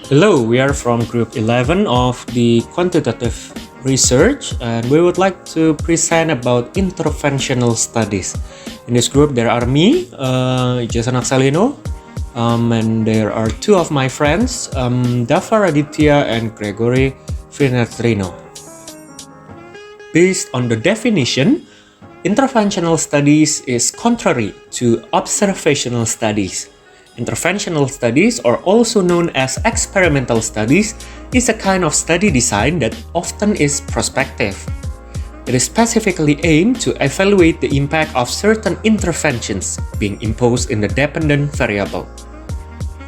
Hello, we are from Group 11 of the Quantitative Research, and we would like to present about interventional studies. In this group, there are me, Jason Axelino, and there are two of my friends, Dava Raditya and Gregory Finetrino. Based on the definition, interventional studies is contrary to observational studies. Interventional studies, or also known as experimental studies, is a kind of study design that often is prospective. It is specifically aimed to evaluate the impact of certain interventions being imposed in the dependent variable.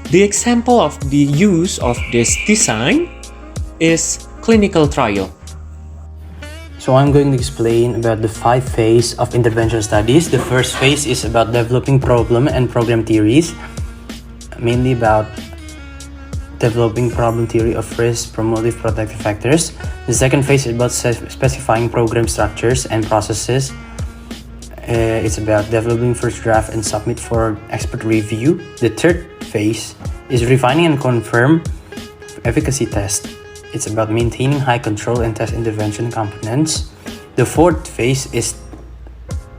The example of the use of this design is clinical trial. So I'm going to explain about the 5 phases of intervention studies. The first phase is about developing problem and program theories, mainly about developing problem theory of risk, promotive, protective factors. The second phase is about specifying program structures and processes. It's about developing first draft and submit for expert review. The third phase is refining and confirm efficacy test. It's about maintaining high control and test intervention components. The fourth phase is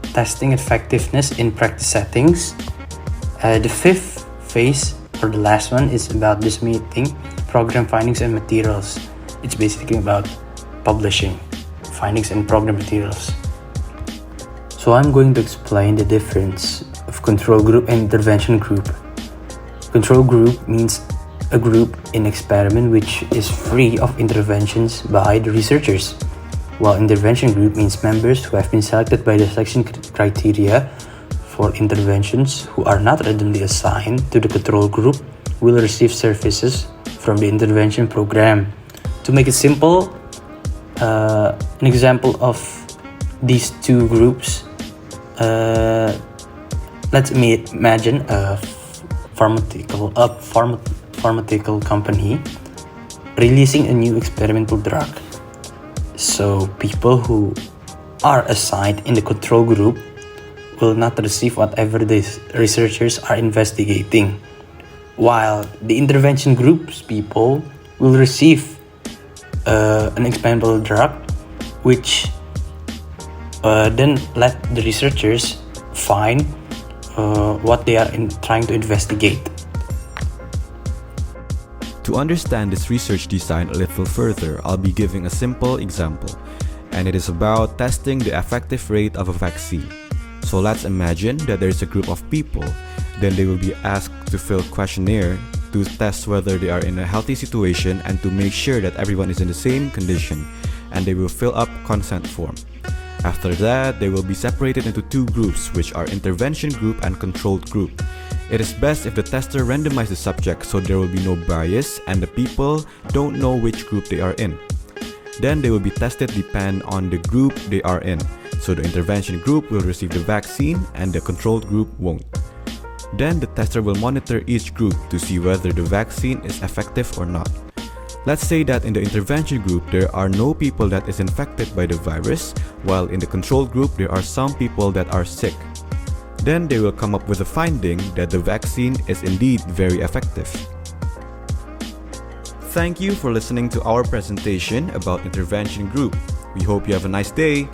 testing effectiveness in practice settings. The fifth phase, or the last one, is about disseminating program findings and materials. It's basically about publishing findings and program materials. So I'm going to explain the difference of control group and intervention group. Control group means a group in experiment which is free of interventions by the researchers, while intervention group means members who have been selected by the selection criteria for interventions who are not randomly assigned to the control group will receive services from the intervention program. To make it simple, an example of these two groups, let's imagine a pharmaceutical company releasing a new experimental drug. So people who are assigned in the control group will not receive whatever the researchers are investigating, while the intervention group's people will receive an experimental drug, which then let the researchers find what they are trying to investigate. To understand this research design a little further, I'll be giving a simple example, and it is about testing the effective rate of a vaccine. So let's imagine that there is a group of people, then they will be asked to fill a questionnaire to test whether they are in a healthy situation and to make sure that everyone is in the same condition, and they will fill up consent form. After that, they will be separated into two groups, which are intervention group and controlled group. It is best if the tester randomizes the subject so there will be no bias and the people don't know which group they are in. Then they will be tested depending on the group they are in. So the intervention group will receive the vaccine and the controlled group won't. Then the tester will monitor each group to see whether the vaccine is effective or not. Let's say that in the intervention group there are no people that is infected by the virus, while in the controlled group there are some people that are sick. Then they will come up with a finding that the vaccine is indeed very effective. Thank you for listening to our presentation about intervention group. We hope you have a nice day.